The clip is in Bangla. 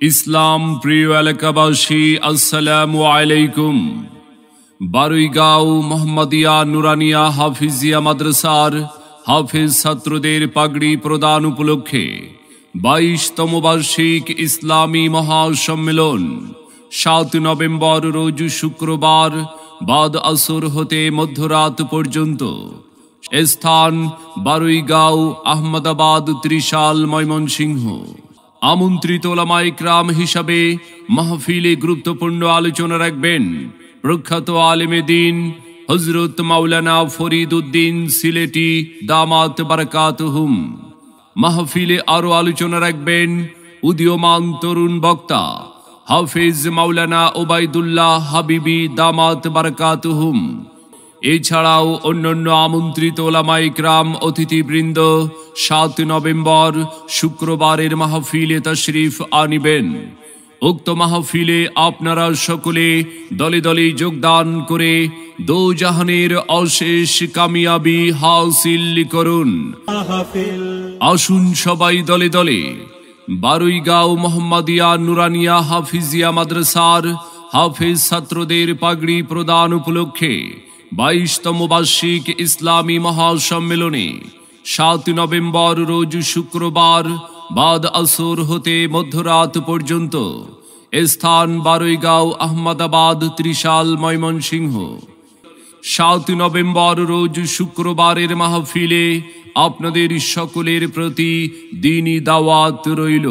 ইসলাম প্রিয় এলাকাবাসী, আসসালামু আলাইকুম। বারুইগাঁও মোহাম্মদিয়া নুরানিয়া হাফিজিয়া মাদ্রাসার হাফেজ ছাত্রদের পাগড়ি প্রদান উপলক্ষে 22তম বার্ষিক ইসলামী মহাসম্মেলন 7 নভেম্বর রোজ শুক্রবার বাদ আসর হতে মধ্যরাত পর্যন্ত। স্থান বারুইগাঁও, আহমদাবাদ, ত্রিশাল, ময়মনসিংহ। আমন্ত্রিত ওলামায়ে কিরাম হিসাবে মাহফিলে গুরুত্বপূর্ণ আলোচনা রাখবেন প্রখ্যাত আলেমে দ্বীন হযরত মাওলানা ফরিদ উদ্দীন সিলেটি দামাত বারাকাতুহুম। মাহফিলে আরো আলোচনা রাখবেন উদীয়মান তরুণ বক্তা হাফেজ মাওলানা ওবায়দুল্লাহ হাবিবি দামাত বারাকাতুহুম। এছাড়াও অন্যান্য আমন্ত্রিত ওলামায়ে কিরাম অতিথিবৃন্দ 7 নভেম্বর শুক্রবারের মাহফিলে তাশরিফ আনিবেন। উক্ত মাহফিলে আপনারা সকলে দলে দলে যোগদান করে দোজাহানের অশেষ কামিয়াবি হাসিল করুন। আসুন সবাই দলে দলে বারুইগাঁও মোহাম্মদিয়া নুরানিয়া হাফিজিয়া মাদ্রাসার হাফেজ ছাত্রদের পাগড়ি প্রদান উপলক্ষে 22তম বার্ষিক ইসলামী মহাসম্মেলনে 7 নভেম্বর রোজ শুক্রবার বাদ আসর হতে মধ্যরাত পর্যন্ত। স্থান বারুইগাঁও, আহমদাবাদ, ত্রিশাল, ময়মনসিংহ। 7 নভেম্বর রোজ শুক্রবারের মাহফিলে আপনাদের সকলের প্রতি দ্বীনি দাওয়াত রইল।